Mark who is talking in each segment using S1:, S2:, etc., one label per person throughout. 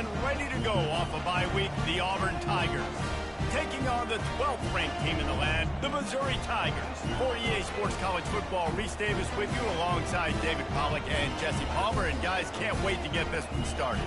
S1: and ready to go off a bye week, the Auburn Tigers. Taking on the 12th ranked team in the land, the Missouri Tigers. For EA Sports College Football, Reese Davis with you alongside David Pollack and Jesse Palmer. And guys, can't wait to get this one started.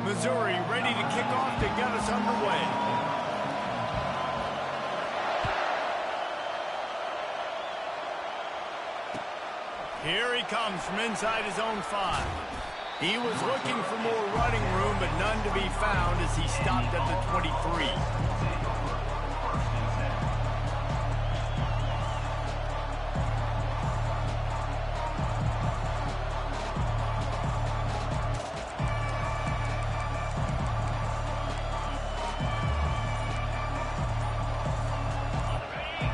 S1: Missouri ready to kick off to get us underway. Here he comes from inside his own 5. He was looking for more running room, but none to be found as he stopped at the 23.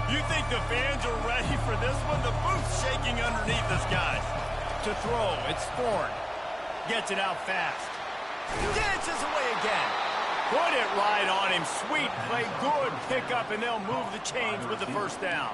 S1: You think the fans are ready for this one? The booth's shaking underneath us, guys. To throw, it's Thorne. Gets it out fast. Dances away again. Put it right on him. Sweet play, good pickup, and they'll move the chains with the first down.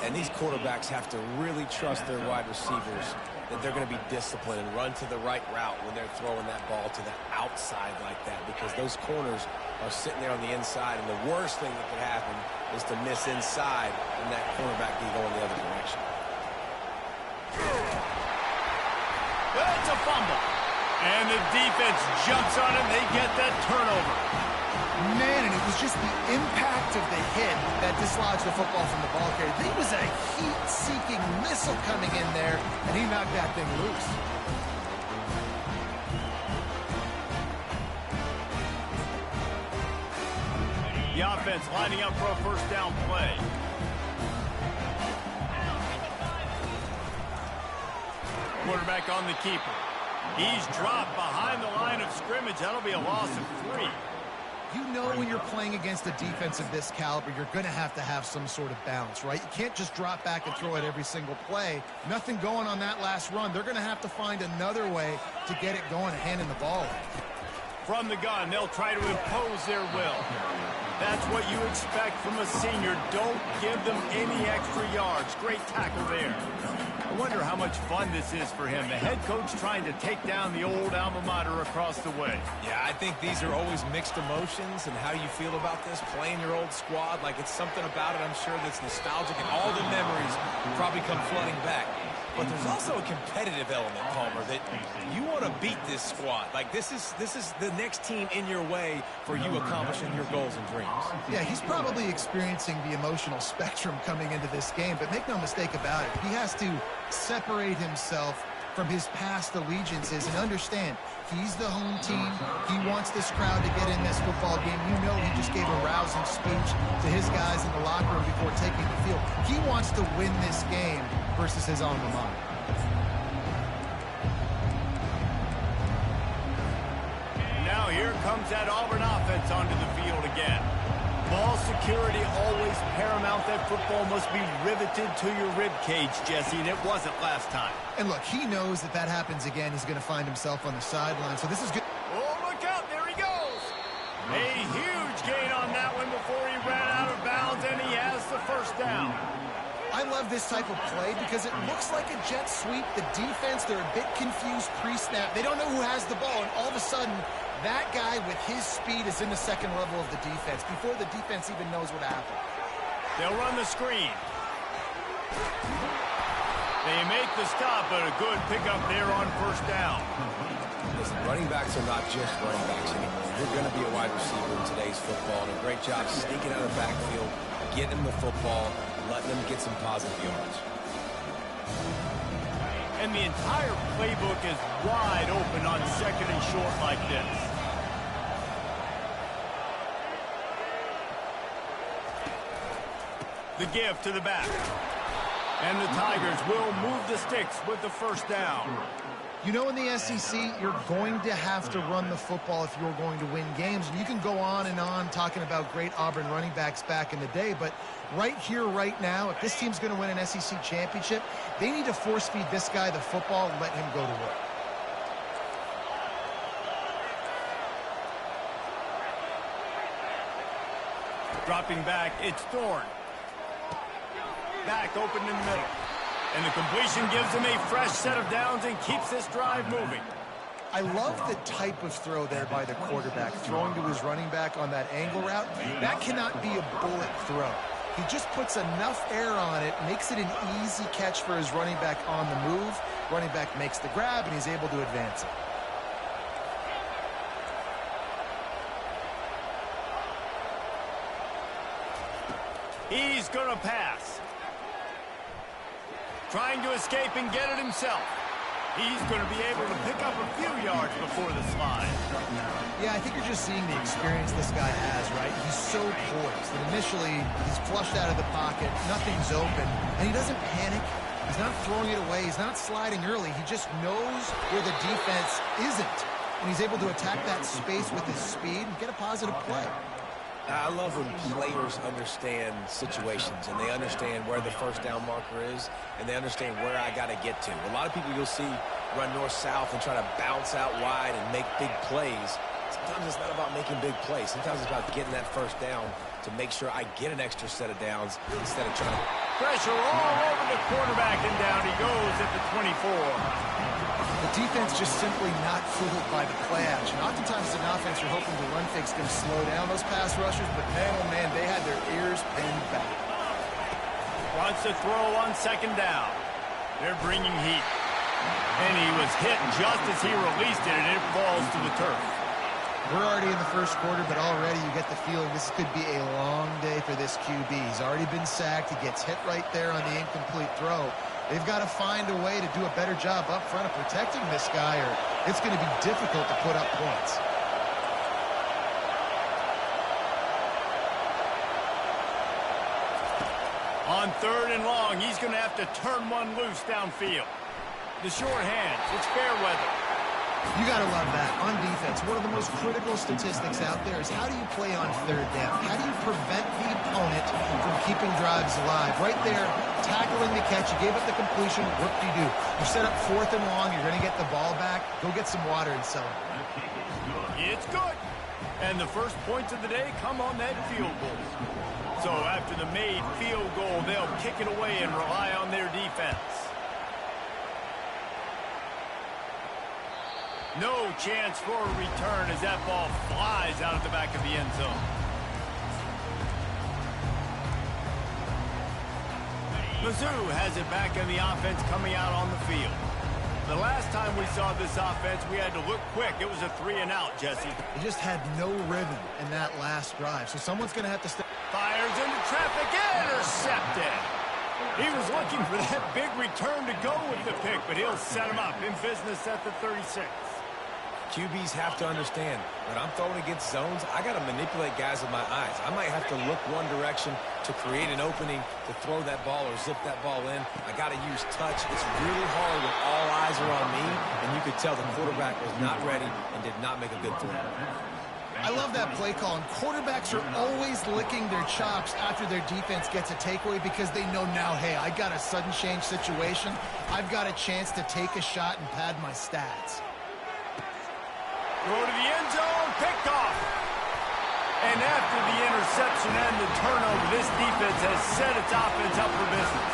S2: And these quarterbacks have to really trust their wide receivers that they're going to be disciplined and run to the right route when they're throwing that ball to the outside like that, because those corners are sitting there on the inside, and the worst thing that could happen is to miss inside and that cornerback be going the other direction.
S1: It's a fumble. And the defense jumps on him. They get that turnover.
S3: Man, and it was just the impact of the hit that dislodged the football from the ball carrier. There was a heat-seeking missile coming in there, and he knocked that thing loose.
S1: The offense lining up for a first down play. Quarterback on the keeper. He's dropped behind the line of scrimmage. That'll be a loss of 3.
S3: You know when you're playing against a defense of this caliber, you're going to have some sort of balance, right? You can't just drop back and throw it every single play. Nothing going on that last run. They're going to have to find another way to get it going and handing the ball off.
S1: From the gun, they'll try to impose their will. That's what you expect from a senior. Don't give them any extra yards. Great tackle there. I wonder how much fun this is for him. The head coach trying to take down the old alma mater across the way.
S2: Yeah, I think these are always mixed emotions, and how you feel about this, playing your old squad. Like, it's something about it, I'm sure, that's nostalgic, and all the memories probably come flooding back. But there's also a competitive element, Palmer, that you want to beat this squad. Like, this is the next team in your way for you accomplishing your goals and dreams.
S3: Yeah, he's probably experiencing the emotional spectrum coming into this game, but make no mistake about it. He has to separate himself from his past allegiances and understand he's the home team. He wants this crowd to get in this football game. You know, he just gave a rousing speech to his guys in the locker room before taking the field. He wants to win this game versus his alma mater.
S1: Now here comes that Auburn offense onto the field again. Ball security always paramount. That football must be riveted to your rib cage, Jesse, and it wasn't last time.
S3: And look, he knows that happens again. He's going to find himself on the sideline, so this is good.
S1: Oh, look out. There he goes. A huge gain on that one before he ran out of bounds, and he has the first down.
S3: I love this type of play because it looks like a jet sweep. The defense, they're a bit confused pre-snap. They don't know who has the ball, and all of a sudden, that guy with his speed is in the second level of the defense before the defense even knows what happened.
S1: They'll run the screen. They make the stop, but a good pickup there on first down.
S2: Listen, running backs are not just running backs anymore. You're going to be a wide receiver in today's football, and a great job sneaking out of the backfield, getting them the football, letting them get some positive yards.
S1: And the entire playbook is wide open on second and short like this. The give to the back. And the Tigers will move the sticks with the first down.
S3: You know, in the SEC, you're going to have to run the football if you're going to win games. And you can go on and on talking about great Auburn running backs back in the day, but right here, right now, if this team's going to win an SEC championship, they need to force-feed this guy the football and let him go to work.
S1: Dropping back, it's Thorne. Back open in the middle. And the completion gives him a fresh set of downs and keeps this drive moving.
S3: I love the type of throw there by the quarterback, throwing to his running back on that angle route. That cannot be a bullet throw. He just puts enough air on it, makes it an easy catch for his running back on the move. Running back makes the grab, and he's able to advance it.
S1: He's going to pass. Trying to escape and get it himself. He's going to be able to pick up a few yards before the slide.
S3: Yeah, I think you're just seeing the experience this guy has, right? He's so poised that initially he's flushed out of the pocket, nothing's open, and he doesn't panic. He's not throwing it away. He's not sliding early. He just knows where the defense isn't, and he's able to attack that space with his speed and get a positive play.
S2: I love when players understand situations and they understand where the first down marker is and they understand where I got to get to. A lot of people you'll see run north-south and try to bounce out wide and make big plays. Sometimes it's not about making big plays. Sometimes it's about getting that first down to make sure I get an extra set of downs instead of trying to...
S1: Pressure all over the quarterback, and down he goes at the 24.
S3: The defense just simply not fooled by the play action. Oftentimes as an offense, you're hoping the run fakes can slow down those pass rushers, but man, oh man, they had their ears pinned back.
S1: Wants to throw on second down. They're bringing heat. And he was hit just as he released it, and it falls to the turf.
S3: We're already in the first quarter, but already you get the feeling this could be a long day for this QB. He's already been sacked. He gets hit right there on the incomplete throw. They've got to find a way to do a better job up front of protecting this guy, or it's going to be difficult to put up points.
S1: On third and long, he's going to have to turn one loose downfield. The short hands, it's fair weather.
S3: You got to love that. On defense, one of the most critical statistics out there is how do you play on third down? How do you prevent the opponent from keeping drives alive? Right there, tackling the catch. You gave up the completion. What do? You set up fourth and long. You're going to get the ball back. Go get some water and celebrate.
S1: It's good. And the first points of the day come on that field goal. So after the made field goal, they'll kick it away and rely on their defense. No chance for a return as that ball flies out of the back of the end zone. Mizzou has it back in the offense coming out on the field. The last time we saw this offense, we had to look quick. It was a 3-and-out, Jesse.
S3: They just had no rhythm in that last drive, so someone's going to have to step.
S1: Fires into traffic, intercepted. He was looking for that big return to go with the pick, but he'll set him up in business at the 36.
S2: QBs have to understand, when I'm throwing against zones, I got to manipulate guys with my eyes. I might have to look one direction to create an opening to throw that ball or zip that ball in. I got to use touch. It's really hard when all eyes are on me, and you could tell the quarterback was not ready and did not make a good throw.
S3: I love that play call, and quarterbacks are always licking their chops after their defense gets a takeaway because they know now, hey, I got a sudden change situation. I've got a chance to take a shot and pad my stats.
S1: Throw to the end zone, picked off. And after the interception and the turnover, this defense has set its offense up for business.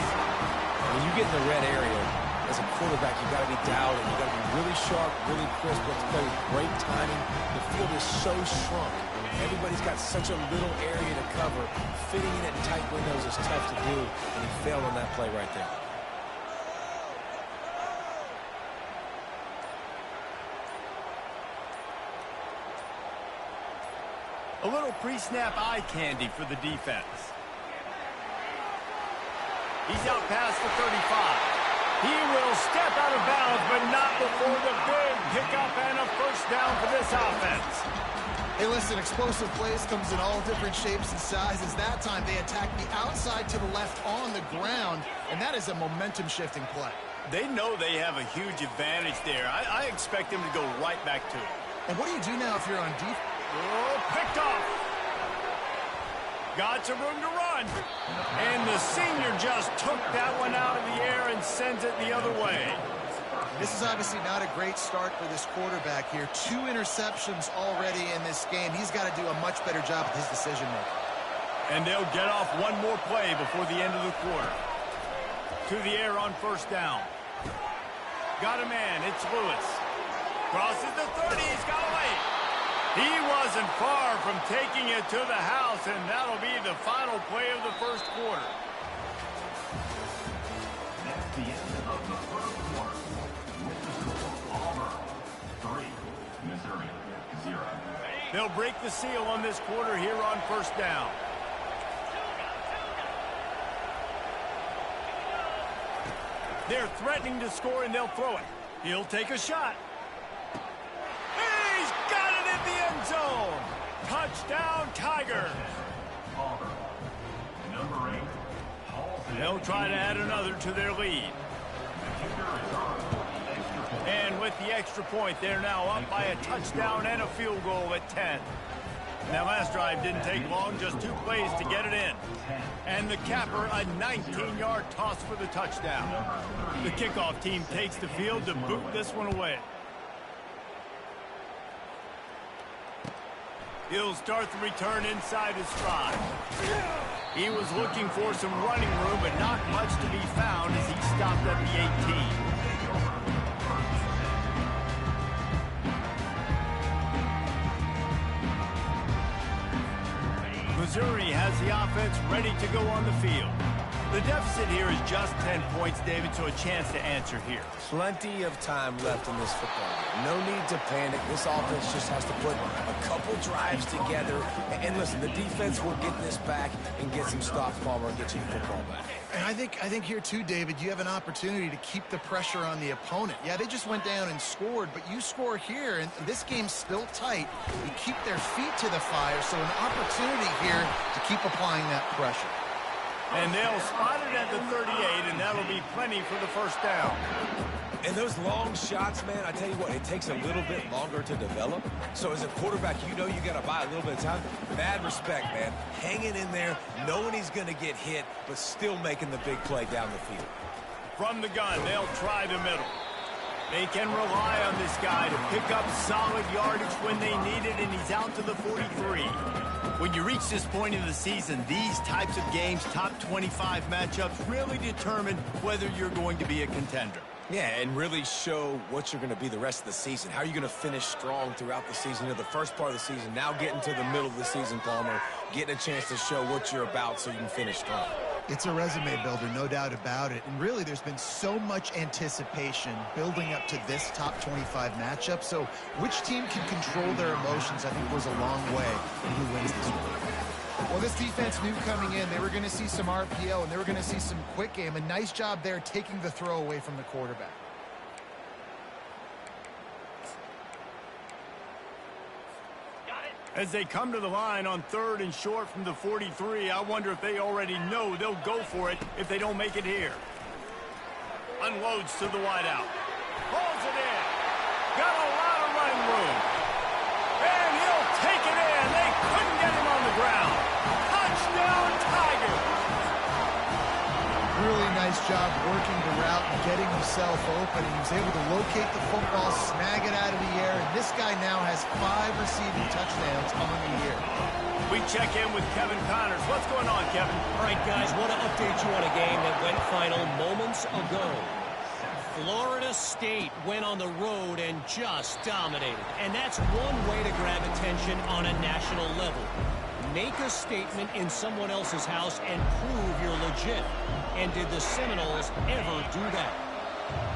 S2: When you get in the red area, as a quarterback, you got to be dialed in. You got to be really sharp, really crisp. You have to play with great timing. The field is so shrunk. Everybody's got such a little area to cover. Fitting in at tight windows is tough to do, and he failed on that play right there.
S1: A little pre-snap eye candy for the defense. He's out past the 35. He will step out of bounds, but not before the big pickup and a first down for this offense.
S3: Hey, listen, explosive plays comes in all different shapes and sizes. That time they attack the outside to the left on the ground, and that is a momentum-shifting play.
S1: They know they have a huge advantage there. I expect them to go right back to it.
S3: And what do you do now if you're on defense?
S1: Oh, picked off. Got some room to run. And the senior just took that one out of the air and sends it the other way.
S3: This is obviously not a great start for this quarterback here. 2 interceptions already in this game. He's got to do a much better job with his decision-making.
S1: And they'll get off one more play before the end of the quarter. To the air on first down. Got a man. It's Lewis. Crosses the 30. He's got away. He wasn't far from taking it to the house, and that'll be the final play of the first quarter.
S4: That's the end of the first quarter. With the score, Auburn 3, Missouri 0.
S1: They'll break the seal on this quarter here on first down. They're threatening to score, and they'll throw it. He'll take a shot. He's got it in the end zone. Touchdown, Tigers.
S4: Auburn, number 8, Halsey.
S1: They'll try to add another to their lead. And with the extra point, they're now up by a touchdown and a field goal at 10. That last drive didn't take long, just 2 plays to get it in. And the capper, a 19-yard toss for the touchdown. The kickoff team takes the field to boot this one away. He'll start the return inside his 5. He was looking for some running room, but not much to be found as he stopped at the 18. Missouri has the offense ready to go on the field. The deficit here is just 10 points, David, so a chance to answer here.
S2: Plenty of time left in this football game. No need to panic. This offense just has to put a couple drives together. And listen, the defense will get this back and get some stops, Palmer, and get you the football back.
S3: And I think here too, David, you have an opportunity to keep the pressure on the opponent. Yeah, they just went down and scored, but you score here, and this game's still tight. You keep their feet to the fire, so an opportunity here to keep applying that pressure.
S1: And they'll spot it at the 38, and that'll be plenty for the first down.
S2: And those long shots, man, I tell you what, it takes a little bit longer to develop. So as a quarterback, you know you got to buy a little bit of time. Mad respect, man. Hanging in there, knowing he's going to get hit, but still making the big play down the field.
S1: From the gun, they'll try the middle. They can rely on this guy to pick up solid yardage when they need it, and he's out to the 43. When you reach this point in the season, these types of games, top 25 matchups, really determine whether you're going to be a contender.
S2: Yeah, and really show what you're going to be the rest of the season. How are you going to finish strong throughout the season? You know, the first part of the season, now getting to the middle of the season, Palmer, getting a chance to show what you're about so you can finish strong.
S3: It's a resume builder, no doubt about it. And really, there's been so much anticipation building up to this top 25 matchup. So which team can control their emotions, I think, goes a long way in who wins this one. Well, this defense knew coming in they were going to see some RPO and they were going to see some quick game. A nice job there taking the throw away from the quarterback.
S1: As they come to the line on 3rd and short from the 43, I wonder if they already know they'll go for it if they don't make it here. Unloads to the wideout. Pulls it in. Got a lot of running room. And he'll take it in. They couldn't get him on the ground. Touchdown, Tigers.
S3: Really nice job working the route and getting himself open. He was able to locate the football, snag it out of the air, and this guy now has 5 receiving touchdowns on the year.
S1: We check in with Kevin Connors. What's going on, Kevin?
S5: All right, guys, want to update you on a game that went final moments ago. Florida State went on the road and just dominated. And that's one way to grab attention on a national level. Make a statement in someone else's house and prove you're legit. And did the Seminoles ever do that?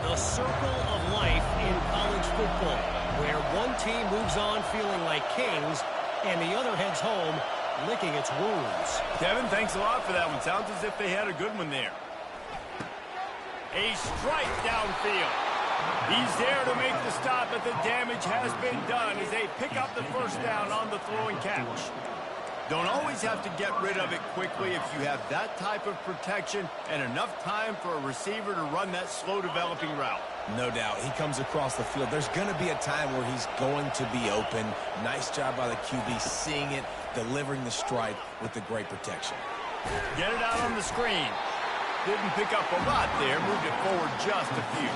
S5: The circle of life in college football, where one team moves on feeling like kings and the other heads home licking its wounds.
S1: Kevin, thanks a lot for that one. Sounds as if they had a good one there. A strike downfield. He's there to make the stop, but the damage has been done as they pick up the first down on the throwing catch. Don't always have to get rid of it quickly if you have that type of protection and enough time for a receiver to run that slow-developing route.
S2: No doubt. He comes across the field. There's going to be a time where he's going to be open. Nice job by the QB seeing it, delivering the strike with the great protection.
S1: Get it out on the screen. Didn't pick up a lot there, moved it forward just a few.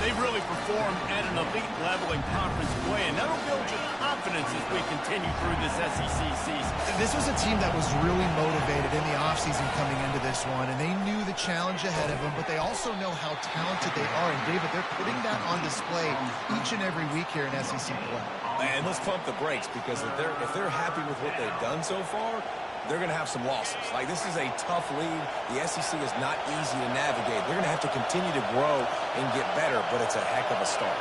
S1: They've really performed at an elite level in conference play, and that'll build your confidence as we continue through this SEC season.
S3: This was a team that was really motivated in the offseason coming into this one, and they knew the challenge ahead of them, but they also know how talented they are. And, David, they're putting that on display each and every week here in SEC play.
S2: And let's pump the brakes, because if they're happy with what they've done so far, they're going to have some losses. Like, this is a tough league. The SEC is not easy to navigate. They're going to have to continue to grow and get better, but it's a heck of a start.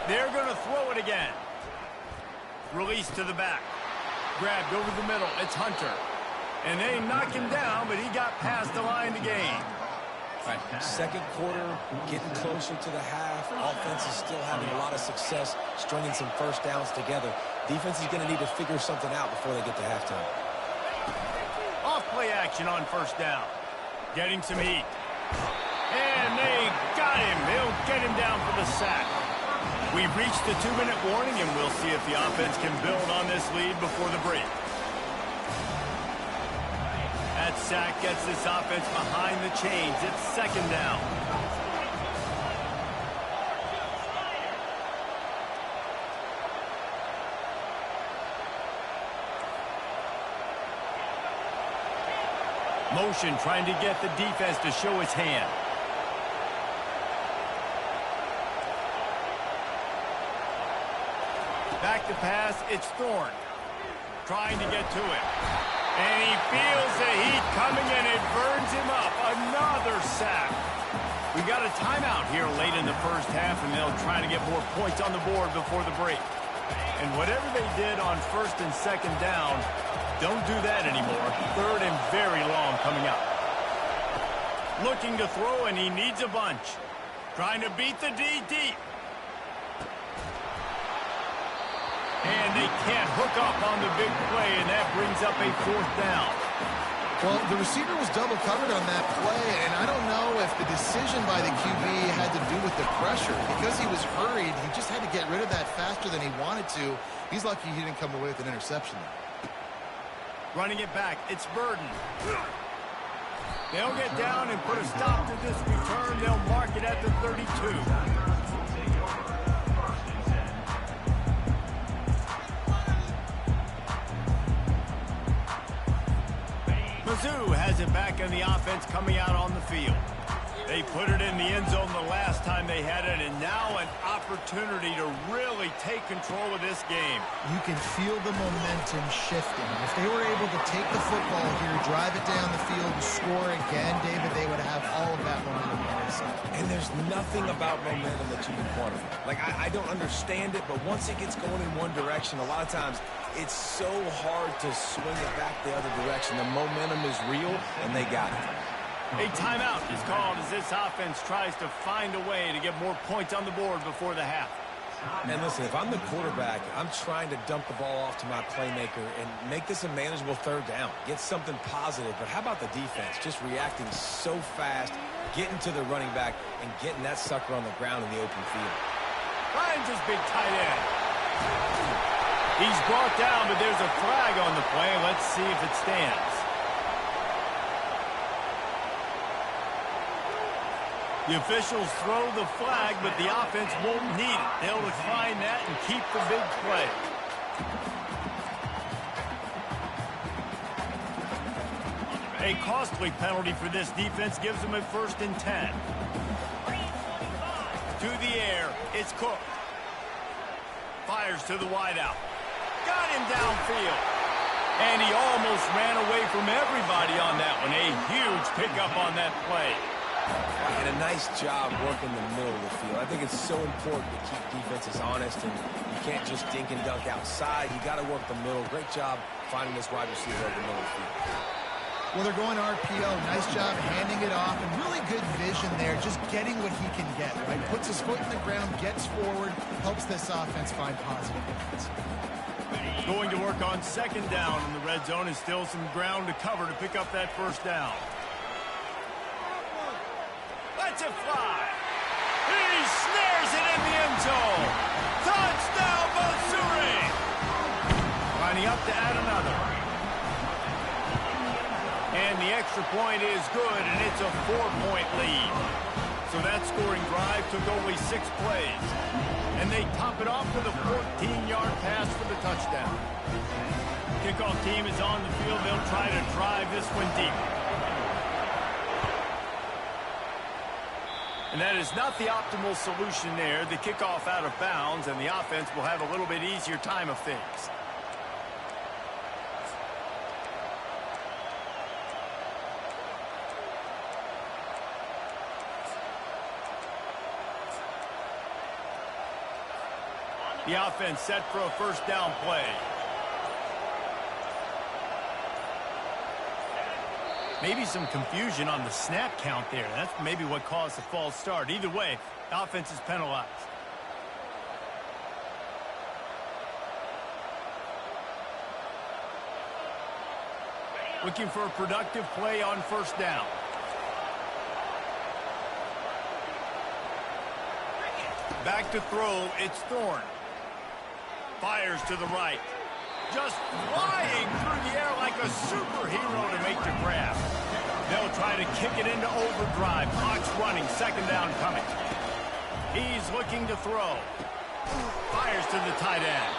S1: They're going to throw it again. Release to the back. Grabbed over the middle. It's Hunter. And they knock him down, but he got past the line to gain.
S2: All right, second quarter, getting closer to the half. Offense is still having a lot of success, stringing some first downs together. Defense is going to need to figure something out before they get to halftime.
S1: Off play action on first down. Getting some heat. And they got him. They'll get him down for the sack. We've reached the 2-minute warning, and we'll see if the offense can build on this lead before the break. That sack gets this offense behind the chains. It's second down. Motion trying to get the defense to show his hand. Back to pass, it's Thorne. Trying to get to it. And he feels the heat coming, and it burns him up. Another sack. We got a timeout here late in the first half, and they'll try to get more points on the board before the break. And whatever they did on first and second down, don't do that anymore. Third and very long coming up. Looking to throw, and he needs a bunch. Trying to beat the D deep. And they can't hook up on the big play, and that brings up a fourth down.
S3: Well, the receiver was double covered on that play, and I don't know if the decision by the QB had to do with the pressure. Because he was hurried, he just had to get rid of that faster than he wanted to. He's lucky he didn't come away with an interception there.
S1: Running it back, it's Burden. They'll get down and put a stop to this return. They'll mark it at the 32. Mizzou has it back in the offense coming out on the field. They put it in the end zone the last time they had it, and now an opportunity to really take control of this game.
S3: You can feel the momentum shifting. If they were able to take the football here, drive it down the field, and score again, David, they would have all of that momentum on their side.
S2: And there's nothing about momentum that you can quantify. Like, I don't understand it, but once it gets going in one direction, a lot of times it's so hard to swing it back the other direction. The momentum is real, and they got it.
S1: A timeout is called as this offense tries to find a way to get more points on the board before the half.
S2: And listen, if I'm the quarterback, I'm trying to dump the ball off to my playmaker and make this a manageable third down. Get something positive. But how about the defense? Just reacting so fast, getting to the running back, and getting that sucker on the ground in the open field.
S1: Finds his big tight end. He's brought down, but there's a flag on the play. Let's see if it stands. The officials throw the flag, but the offense won't need it. They'll decline that and keep the big play. A costly penalty for this defense gives them a 1st and 10. To the air, it's Cook. Fires to the wideout. Got him downfield. And he almost ran away from everybody on that one. A huge pickup on that play.
S2: And a nice job working the middle of the field. I think it's so important to keep defenses honest, and you can't just dink and dunk outside. You got to work the middle. Great job finding this wide receiver over the middle of the field.
S3: Well, they're going RPO. Nice job handing it off, and really good vision there, just getting what he can get, right? Puts his foot in the ground, gets forward, helps this offense find positive points.
S1: Going to work on second down in the red zone, and still some ground to cover to pick up that first down. Let's it fly. He snares it in the end zone. Touchdown, Missouri. Lining up to add another. And the extra point is good, and it's a 4-point lead. So that scoring drive took only 6 plays. And they top it off with a 14-yard pass for the touchdown. Kickoff team is on the field. They'll try to drive this one deep. And that is not the optimal solution there. The kickoff out of bounds, and the offense will have a little bit easier time of things. The offense set for a first down play. Maybe some confusion on the snap count there. That's maybe what caused the false start. Either way, the offense is penalized. Looking for a productive play on first down. Back to throw, it's Thorne. Fires to the right. Just flying through the air like a superhero to make the grab. They'll try to kick it into overdrive. Clock's running, second down coming. He's looking to throw. Fires to the tight end.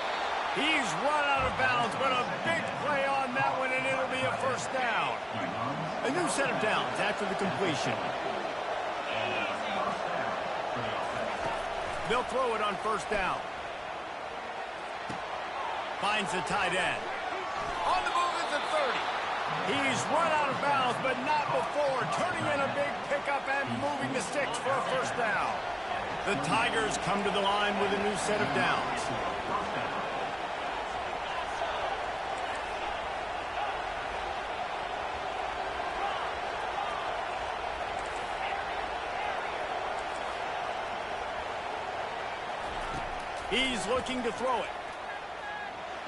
S1: He's run out of bounds, but a big play on that one, and it'll be a first down. A new set of downs after the completion. They'll throw it on first down. Finds the tight end. On the move at the 30. He's run out of bounds, but not before. Turning in a big pickup and moving the sticks for a first down. The Tigers come to the line with a new set of downs. He's looking to throw it.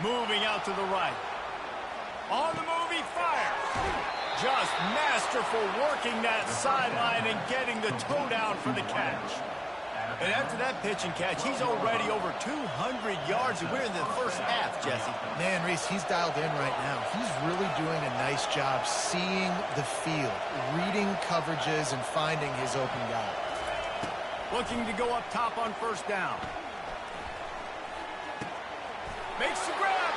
S1: Moving out to the right. On the move, he fires. Just masterful working that sideline and getting the toe down for the catch. And after that pitch and catch, he's already over 200 yards, and we're in the first half, Jesse.
S3: Man, Reese, he's dialed in right now. He's really doing a nice job seeing the field, reading coverages, and finding his open guy.
S1: Looking to go up top on first down. Makes the grab.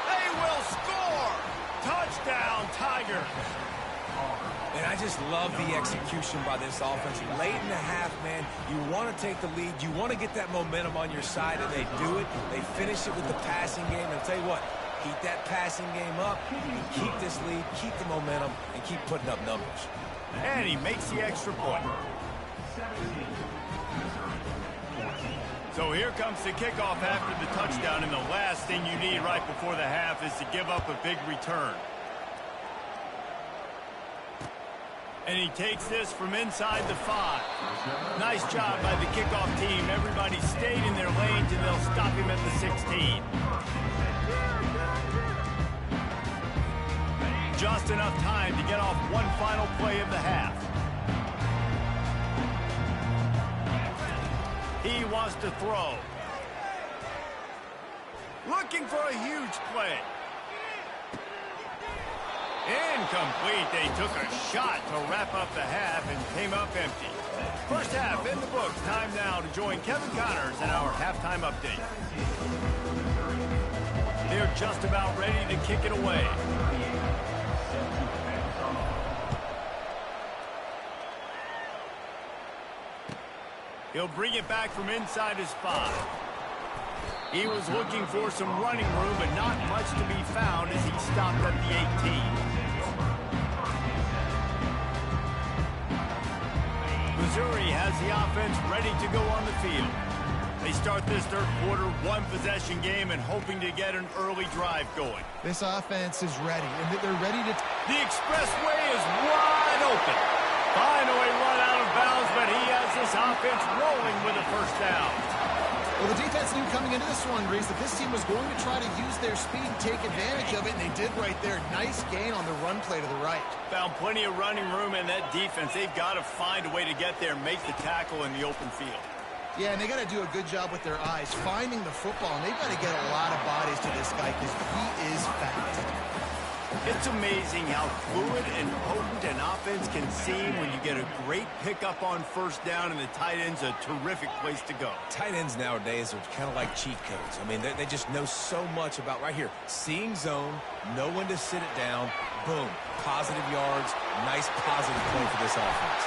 S1: They will score. Touchdown, Tigers.
S2: And I just love the execution by this offense. Late in the half, man, you want to take the lead. You want to get that momentum on your side, and they do it. They finish it with the passing game. And I'll tell you what, keep that passing game up, and keep this lead, keep the momentum, and keep putting up numbers.
S1: And he makes the extra point. So here comes the kickoff after the touchdown, and the last thing you need right before the half is to give up a big return. And he takes this from inside the 5. Nice job by the kickoff team. Everybody stayed in their lanes, and they'll stop him at the 16. Just enough time to get off one final play of the half. He wants to throw. Looking for a huge play. Incomplete. They took a shot to wrap up the half and came up empty. First half in the books. Time now to join Kevin Connors in our halftime update. They're just about ready to kick it away. He'll bring it back from inside his 5. He was looking for some running room, but not much to be found as he stopped at the 18. Missouri has the offense ready to go on the field. They start this third quarter, one-possession game and hoping to get an early drive going.
S3: This offense is ready, and they're ready to...
S1: The expressway is wide open. Finally run out of bounds, but he has this offense rolling with a first down.
S3: Well, the defense knew coming into this one, Reese, that this team was going to try to use their speed and take advantage of it, and they did right there. Nice gain on the run play to the right.
S1: Found plenty of running room in that defense. They've got to find a way to get there and make the tackle in the open field.
S3: Yeah, and they got to do a good job with their eyes, finding the football, and they've got to get a lot of bodies to this guy because he is fast.
S1: It's amazing how fluid and potent an offense can seem when you get a great pickup on first down, and the tight end's a terrific place to go.
S2: Tight ends nowadays are kind of like cheat codes. I mean, they just know so much about right here. Seeing zone, know when to sit it down, boom, positive yards, nice positive play for this offense.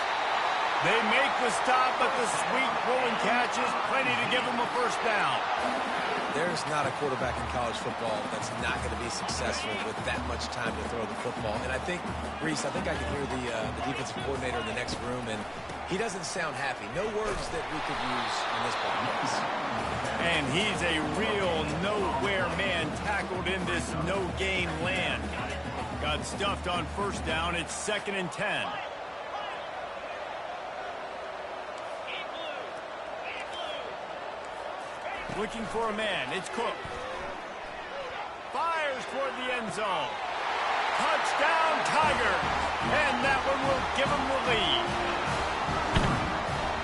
S1: They make the stop, but the sweet rolling catch is plenty to give them a first down.
S2: There's not a quarterback in college football that's not going to be successful with that much time to throw the football. And I think, Reese, I can hear the defensive coordinator in the next room, and he doesn't sound happy. No words that we could use in this podcast.
S1: And he's a real nowhere man tackled in this no-gain land. Got stuffed on first down. It's 2nd and 10. Looking for a man. It's Cook. Fires toward the end zone. Touchdown, Tiger. And that one will give them the lead.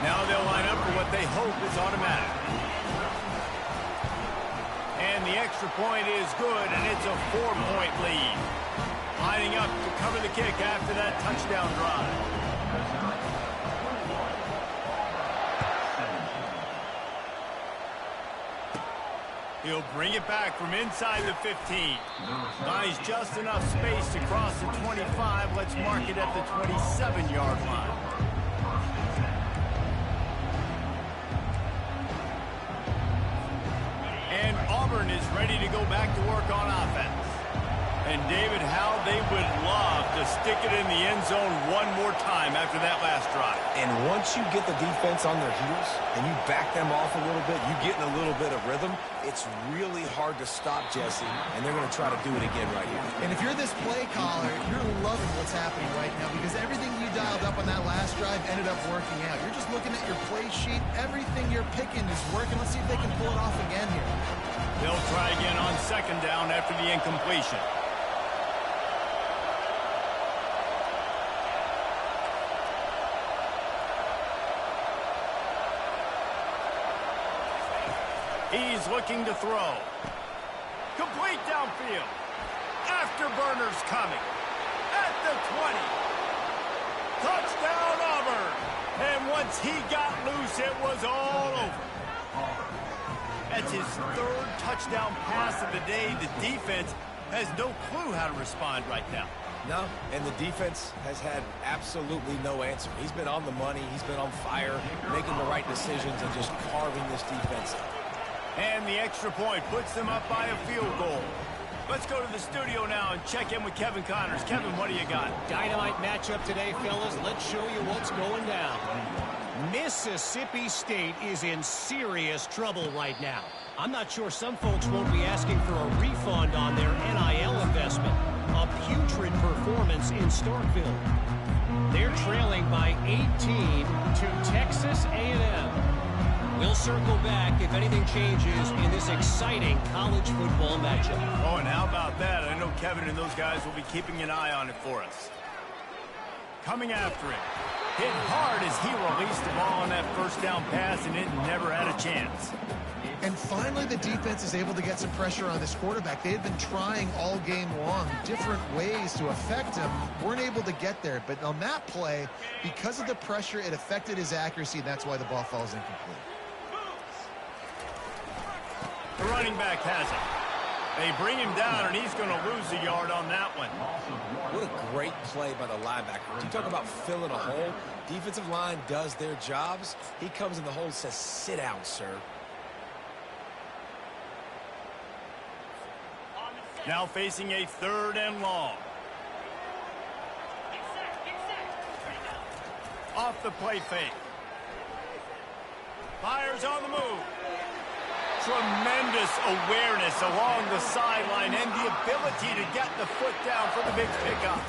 S1: Now they'll line up for what they hope is automatic. And the extra point is good, and it's a 4-point lead. Lining up to cover the kick after that touchdown drive. He'll bring it back from inside the 15. Buys just enough space to cross the 25. Let's mark it at the 27-yard line. And Auburn is ready to go back to work on offense. And David, how they would love to stick it in the end zone one more time after that last drive.
S2: And once you get the defense on their heels and you back them off a little bit, you get in a little bit of rhythm, it's really hard to stop Jesse, and they're going to try to do it again right here.
S3: And if you're this play caller, you're loving what's happening right now because everything you dialed up on that last drive ended up working out. You're just looking at your play sheet. Everything you're picking is working. Let's see if they can pull it off again here.
S1: They'll try again on 2nd down after the incompletion. He's looking to throw. Complete downfield. Afterburners coming. At the 20. Touchdown, Auburn. And once he got loose, it was all over. That's his 3rd touchdown pass of the day. The defense has no clue how to respond right now.
S2: No, and the defense has had absolutely no answer. He's been on the money. He's been on fire, making the right decisions and just carving this defense up.
S1: And the extra point puts them up by a field goal. Let's go to the studio now and check in with Kevin Connors. Kevin, what do you got?
S5: Dynamite matchup today, fellas. Let's show you what's going down. Mississippi State is in serious trouble right now. I'm not sure some folks won't be asking for a refund on their NIL investment. A putrid performance in Starkville. They're trailing by 18 to Texas A&M. We'll circle back if anything changes in this exciting college football matchup.
S1: Oh, and how about that? I know Kevin and those guys will be keeping an eye on it for us. Coming after him. Hit hard as he released the ball on that first down pass, and it never had a chance.
S3: And finally, the defense is able to get some pressure on this quarterback. They had been trying all game long different ways to affect him. Weren't able to get there. But on that play, because of the pressure, it affected his accuracy, and that's why the ball falls incomplete.
S1: The running back has it. They bring him down, and he's going to lose a yard on that one.
S2: What a great play by the linebacker. You talk about filling a hole. Defensive line does their jobs. He comes in the hole and says, sit down, sir.
S1: Now facing a 3rd and long. Off the play fake. Fires on the move. Tremendous awareness along the sideline and the ability to get the foot down for the big pickup.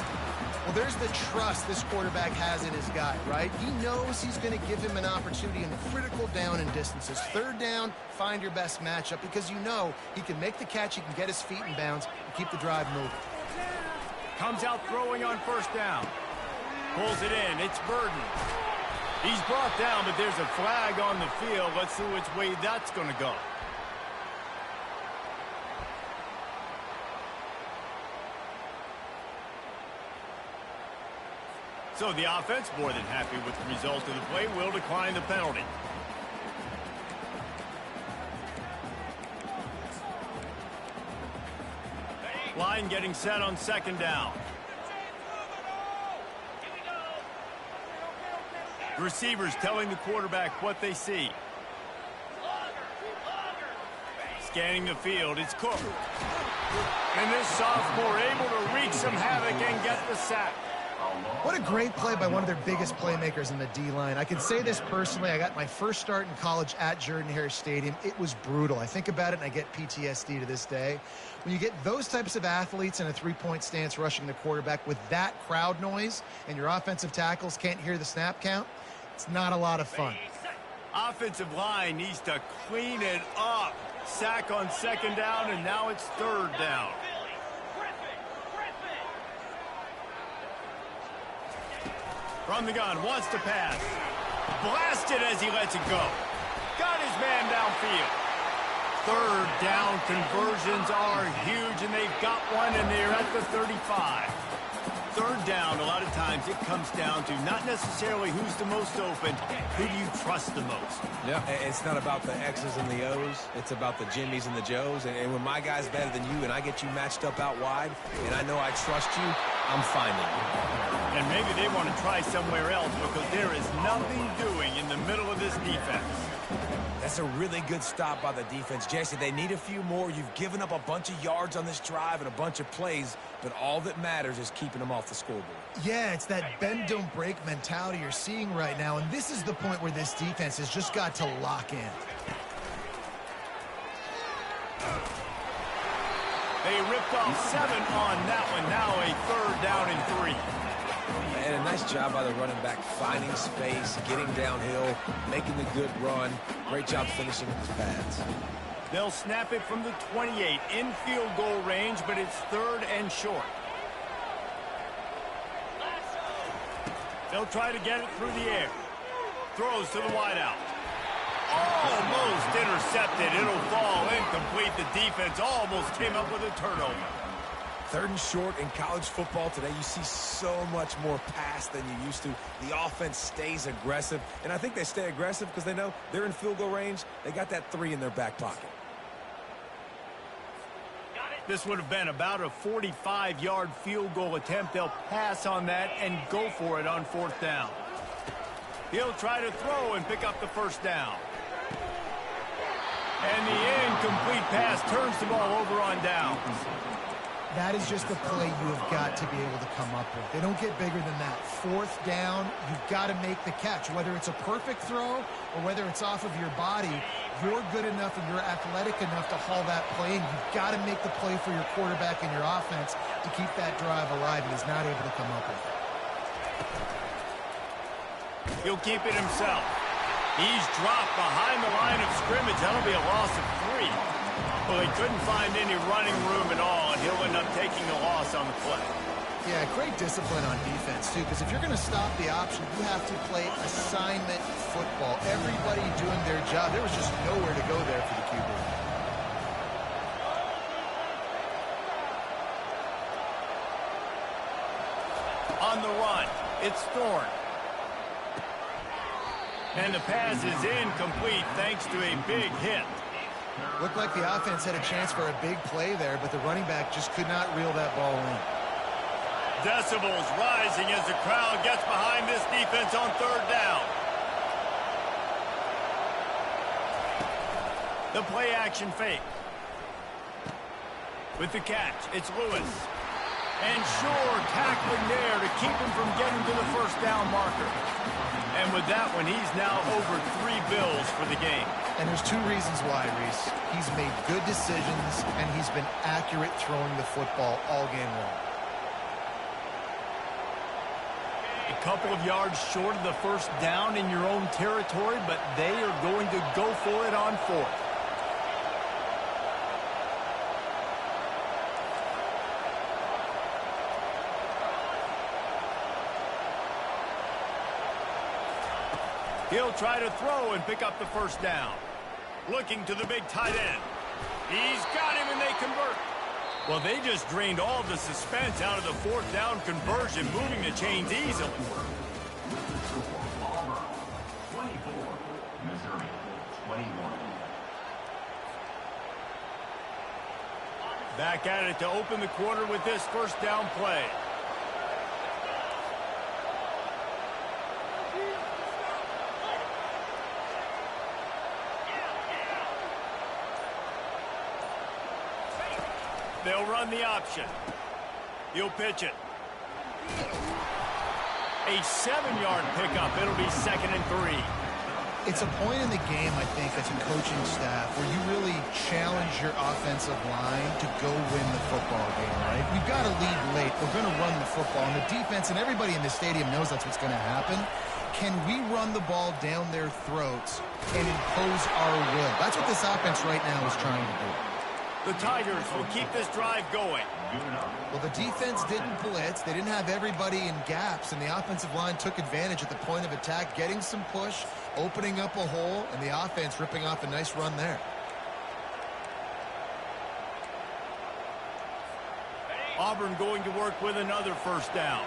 S3: Well, there's the trust this quarterback has in his guy, right? He knows he's going to give him an opportunity in critical down and distances. Third down, find your best matchup because you know he can make the catch, he can get his feet in bounds, and keep the drive moving.
S1: Comes out throwing on first down. Pulls it in. It's Burden. He's brought down, but there's a flag on the field. Let's see which way that's going to go. So the offense, more than happy with the result of the play, will decline the penalty. Line getting set on second down. Receivers telling the quarterback what they see. Scanning the field, it's Cook. And this sophomore able to wreak some havoc and get the sack.
S3: What a great play by one of their biggest playmakers in the D-line. I can say this personally. I got my first start in college at Jordan-Hare Stadium. It was brutal. I think about it and I get PTSD to this day. When you get those types of athletes in a three-point stance rushing the quarterback with that crowd noise and your offensive tackles can't hear the snap count, it's not a lot of fun.
S1: Offensive line needs to clean it up. Sack on second down, and now it's third down. From the gun, wants to pass. Blasted as he lets it go. Got his man downfield. Third down conversions are huge, and they've got one, and they're at the 35. Third down, a lot of times it comes down to not necessarily who's the most open, who do you trust the most?
S2: Yeah, it's not about the X's and the O's. It's about the Jimmys and the Joes. And when my guy's better than you and I get you matched up out wide, and I know I trust you, I'm finding you.
S1: And maybe they want to try somewhere else because there is nothing doing in the middle of this defense.
S2: That's a really good stop by the defense. Jesse, they need a few more. You've given up a bunch of yards on this drive and a bunch of plays, but all that matters is keeping them off the scoreboard.
S3: Yeah, it's that bend, don't break mentality you're seeing right now, and this is the point where this defense has just got to lock in.
S1: They ripped off 7 on that one. Now a third down and 3.
S2: And a nice job by the running back, finding space, getting downhill, making the good run. Great job finishing with his pads.
S1: They'll snap it from the 28 in field goal range, but it's third and short. They'll try to get it through the air. Throws to the wideout. Almost intercepted. It'll fall incomplete. The defense almost came up with a turnover.
S2: Third and short in college football today, you see so much more pass than you used to. The offense stays aggressive, and I think they stay aggressive because they know they're in field goal range. They got that 3 in their back pocket.
S1: This would have been about a 45-yard field goal attempt. They'll pass on that and go for it on fourth down. He'll try to throw and pick up the first down. And the incomplete pass turns the ball over on downs.
S3: That is just the play you have got to be able to come up with. They don't get bigger than that. Fourth down, you've got to make the catch. Whether it's a perfect throw or whether it's off of your body, you're good enough and you're athletic enough to haul that play, and you've got to make the play for your quarterback and your offense to keep that drive alive, and he's not able to come up with it.
S1: He'll keep it himself. He's dropped behind the line of scrimmage. That'll be a loss of 3. Well, he couldn't find any running room at all, and he'll end up taking the loss on the play.
S3: Yeah, great discipline on defense, too, because if you're going to stop the option, you have to play assignment football. Everybody doing their job. There was just nowhere to go there for the QB.
S1: On the run, it's Thorne. And the pass is incomplete thanks to a big hit.
S3: Looked like the offense had a chance for a big play there, but the running back just could not reel that ball in.
S1: Decibels rising as the crowd gets behind this defense on third down. The play action fake. With the catch, it's Lewis. And sure, tackling there to keep him from getting to the first down marker. And with that one, he's now over 3 bills for the game.
S3: And there's 2 reasons why, Reese. He's made good decisions, and he's been accurate throwing the football all game long.
S1: A couple of yards short of the first down in your own territory, but they are going to go for it on 4th. He'll try to throw and pick up the first down. Looking to the big tight end. He's got him, and they convert. Well, they just drained all the suspense out of the 4th down conversion, moving the chains easily.
S4: Auburn 24, Missouri 21.
S1: Back at it to open the quarter with this first down play. They'll run the option. He'll pitch it. A 7-yard pickup. It'll be 2nd and 3.
S3: It's a point in the game, I think, as a coaching staff where you really challenge your offensive line to go win the football game, right? We've got to lead late. We're going to run the football. And the defense and everybody in the stadium knows that's what's going to happen. Can we run the ball down their throats and impose our will? That's what this offense right now is trying to do.
S1: The Tigers will keep this drive going.
S3: Well, the defense didn't blitz. They didn't have everybody in gaps, and the offensive line took advantage at the point of attack, getting some push, opening up a hole, and the offense ripping off a nice run there.
S1: Auburn going to work with another first down.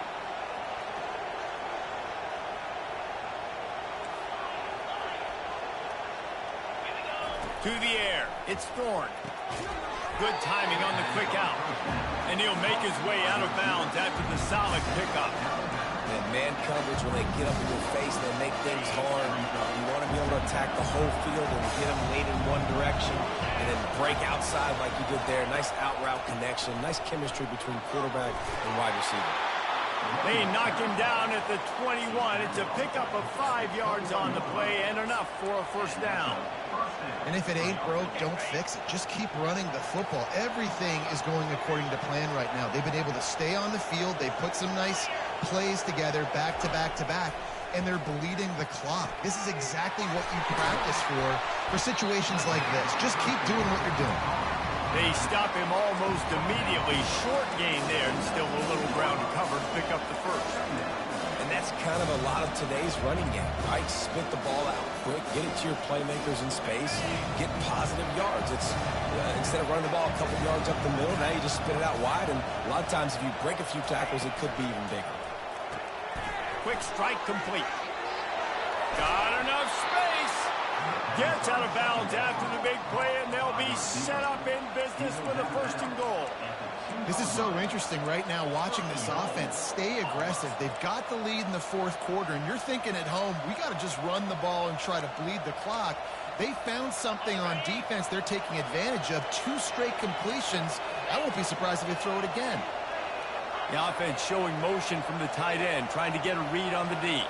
S1: To the air. It's Thorne. Good timing on the quick out. And he'll make his way out of bounds after the solid pickup.
S2: And man coverage, when they get up in your face, they make things hard. You want to be able to attack the whole field and get them lean in one direction and then break outside like you did there. Nice out route connection. Nice chemistry between quarterback and wide receiver.
S1: They knock him down at the 21. It's a pickup of 5 yards on the play and enough for a first down.
S3: And if it ain't broke, don't fix it. Just keep running the football. Everything is going according to plan right now. They've been able to stay on the field. They put some nice plays together back to back to back, and they're bleeding the clock. This is exactly what you practice for situations like this. Just keep doing what you're doing.
S1: They stop him almost immediately. Short gain there, and still a little ground to cover to pick up the first.
S2: And that's kind of a lot of today's running game, right? Spit the ball out quick, get it to your playmakers in space, get positive yards. It's instead of running the ball a couple yards up the middle, now you just spit it out wide, and a lot of times if you break a few tackles, it could be even bigger.
S1: Quick strike complete. Got enough space. Gets out of bounds after the big play, and they'll be set up in business with a 1st and goal.
S3: This is so interesting right now, watching this offense stay aggressive. They've got the lead in the 4th quarter, and you're thinking at home, we got to just run the ball and try to bleed the clock. They found something on defense they're taking advantage of. 2 straight completions. I won't be surprised if they throw it again.
S1: The offense showing motion from the tight end, trying to get a read on the D.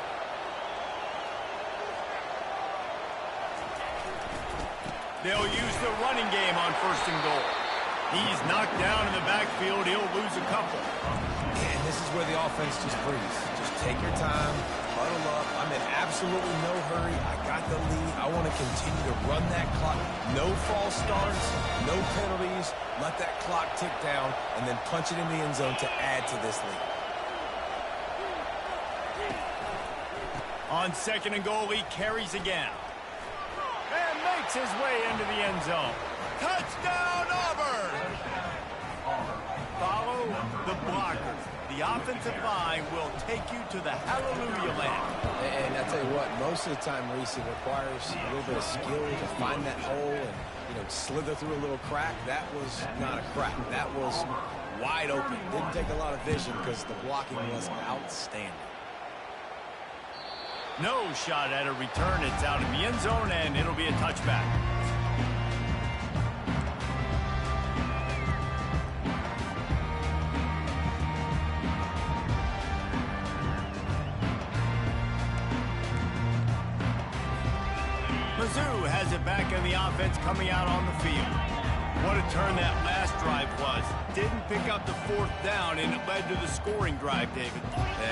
S1: They'll use the running game on 1st and goal. He's knocked down in the backfield. He'll lose a couple.
S2: And this is where the offense just breathes. Just take your time, huddle up. I'm in absolutely no hurry. I got the lead. I want to continue to run that clock. No false starts, no penalties. Let that clock tick down, and then punch it in the end zone to add to this lead.
S1: On 2nd and goal, he carries again. And makes his way into the end zone. Touchdown, Auburn! Follow the blockers. The offensive line will take you to the hallelujah land.
S2: And I tell you what, most of the time, Reese, it requires a little bit of skill to find that hole and, slither through a little crack. That was not a crack. That was wide open. Didn't take a lot of vision because the blocking was outstanding.
S1: No shot at a return. It's out in the end zone, and it'll be a touchback. Sioux has it back in the offense coming out on the field. What a turn that last drive was. Didn't pick up the fourth down, and it led to the scoring drive, David.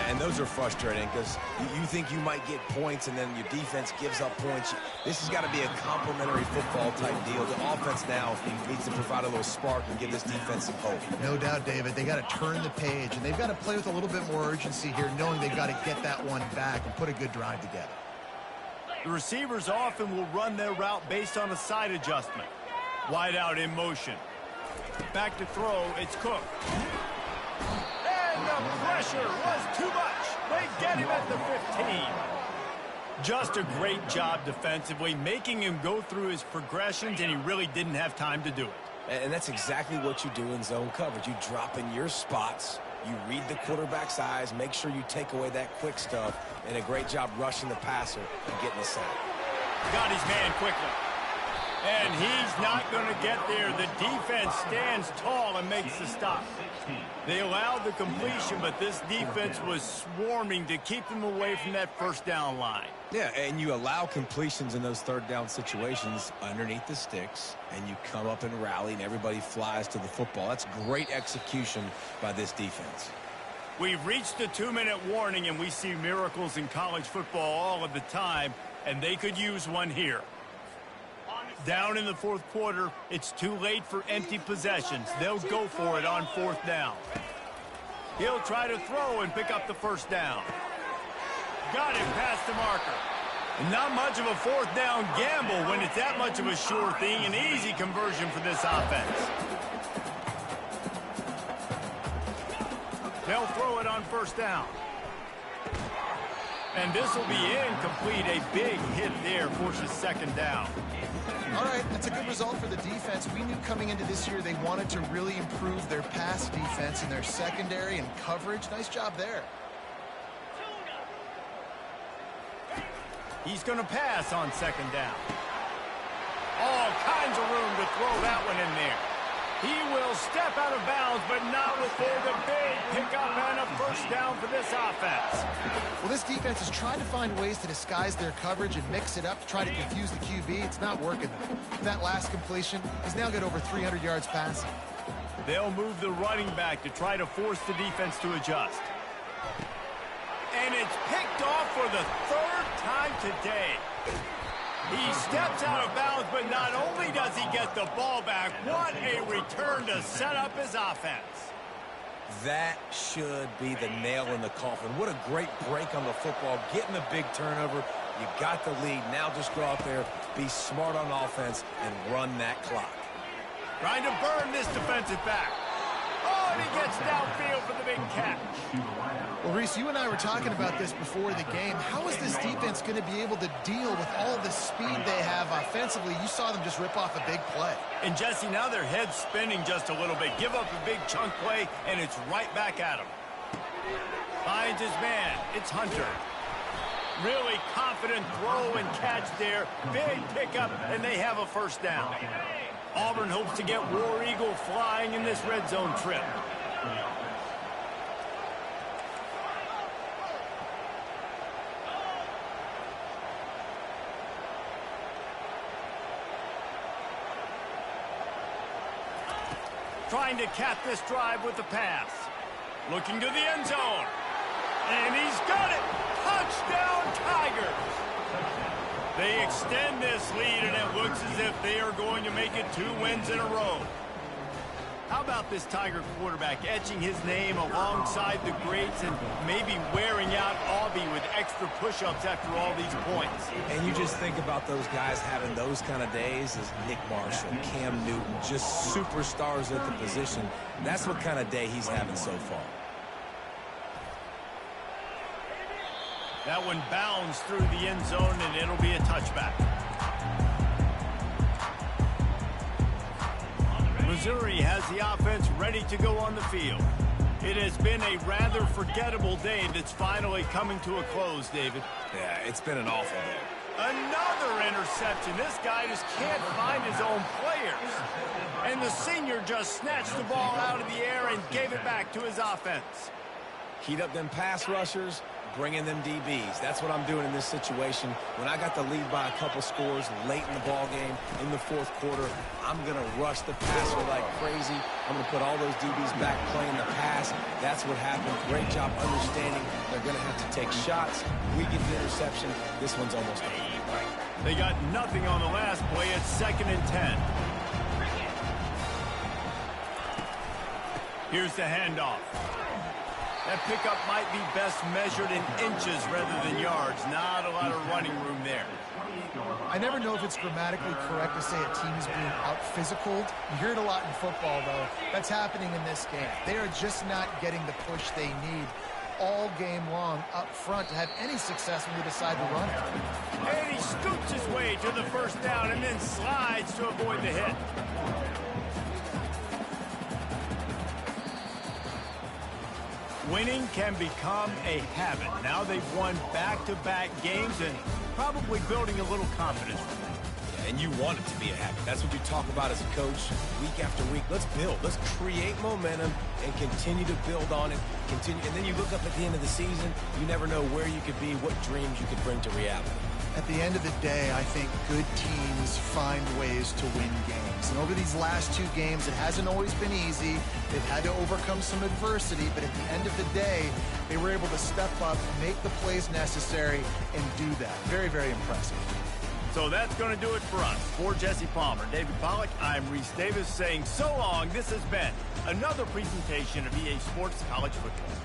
S2: And those are frustrating because you think you might get points, and then your defense gives up points. This has got to be a complementary football-type deal. The offense now needs to provide a little spark and give this defense some hope.
S3: No doubt, David. They got to turn the page, and they've got to play with a little bit more urgency here, knowing they've got to get that one back and put a good drive together.
S1: The receivers often will run their route based on a side adjustment. Wide out in motion. Back to throw, it's Cook. And the pressure was too much. They get him at the 15. Just a great job defensively, making him go through his progressions, and he really didn't have time to do it.
S2: And that's exactly what you do in zone coverage. You drop in your spots, you read the quarterback's eyes, make sure you take away that quick stuff, and a great job rushing the passer and getting the sack.
S1: Got his man quickly. And he's not going to get there. The defense stands tall and makes the stop. They allowed the completion, but this defense was swarming to keep them away from that first down line.
S2: Yeah, and you allow completions in those third down situations underneath the sticks, and you come up and rally, and everybody flies to the football. That's great execution by this defense.
S1: We've reached the 2-minute warning, and we see miracles in college football all of the time, and they could use one here. Down in the fourth quarter, it's too late for empty possessions. They'll go for it on fourth down. He'll try to throw and pick up the first down. Got him past the marker. Not much of a fourth down gamble when it's that much of a sure thing. An easy conversion for this offense. They'll throw it on first down. And this will be incomplete. A big hit there forces second down.
S3: All right, that's a good result for the defense. We knew coming into this year they wanted to really improve their pass defense in their secondary and coverage. Nice job there.
S1: He's going to pass on second down. All kinds of room to throw that one in there. He will step out of bounds, but not before the big pickup and a first down for this offense.
S3: Well, this defense has tried to find ways to disguise their coverage and mix it up to try to confuse the QB. It's not working. That last completion, he's now got over 300 yards passing.
S1: They'll move the running back to try to force the defense to adjust. And it's picked off for the third time today. He steps out of bounds, but not only does he get the ball back, what a return to set up his offense.
S2: That should be the nail in the coffin. What a great break on the football, getting the big turnover. You got the lead. Now just go out there, be smart on offense, and run that clock.
S1: Trying to burn this defensive back. Oh, and he gets downfield for the big catch.
S3: Well, Reese, you and I were talking about this before the game. How is this defense going to be able to deal with all the speed they have offensively? You saw them just rip off a big play.
S1: And, Jesse, now their head's spinning just a little bit. Give up a big chunk play, and it's right back at him. Finds his man. It's Hunter. Really confident throw and catch there. Big pickup, and they have a first down. Auburn hopes to get War Eagle flying in this red zone trip. Trying to cap this drive with the pass. Looking to the end zone. And he's got it. Touchdown, Tigers. They extend this lead, and it looks as if they are going to make it 2 wins in a row. How about this Tiger quarterback etching his name alongside the greats and maybe wearing out Aubie with extra push-ups after all these points?
S2: And you just think about those guys having those kind of days as Nick Marshall, Cam Newton, just superstars at the position. That's what kind of day he's having so far.
S1: That one bounds through the end zone, and it'll be a touchback. Missouri has the offense ready to go on the field. It has been a rather forgettable day that's finally coming to a close, David.
S2: Yeah, it's been an awful day.
S1: Another interception. This guy just can't find his own players. And the senior just snatched the ball out of the air and gave it back to his offense.
S2: Heat up them pass rushers, bring in them DBs. That's what I'm doing in this situation. When I got the lead by a couple scores late in the ball game, in the fourth quarter, I'm going to rush the passer like crazy. I'm going to put all those DBs back playing the pass. That's what happened. Great job understanding they're going to have to take shots. We get the interception. This one's almost over.
S1: They got nothing on the last play. It's 2nd and 10. Here's the handoff. That pickup might be best measured in inches rather than yards. Not a lot of running room there.
S3: I never know if it's grammatically correct to say a team is being out-physicaled. You hear it a lot in football, though. That's happening in this game. They are just not getting the push they need all game long up front to have any success when they decide to run it.
S1: And he scoops his way to the first down and then slides to avoid the hit. Winning can become a habit. Now they've won back-to-back games and probably building a little confidence from that.
S2: Yeah, and you want it to be a habit. That's what you talk about as a coach week after week. Let's build. Let's create momentum and continue to build on it. Continue, and then you look up at the end of the season, you never know where you could be, what dreams you could bring to reality.
S3: At the end of the day, I think good teams find ways to win games. And over these last 2 games, it hasn't always been easy. They've had to overcome some adversity, but at the end of the day, they were able to step up, make the plays necessary, and do that. Very, very impressive.
S1: So that's going to do it for us. For Jesse Palmer, David Pollack, I'm Reese Davis saying so long. This has been another presentation of EA Sports College Football.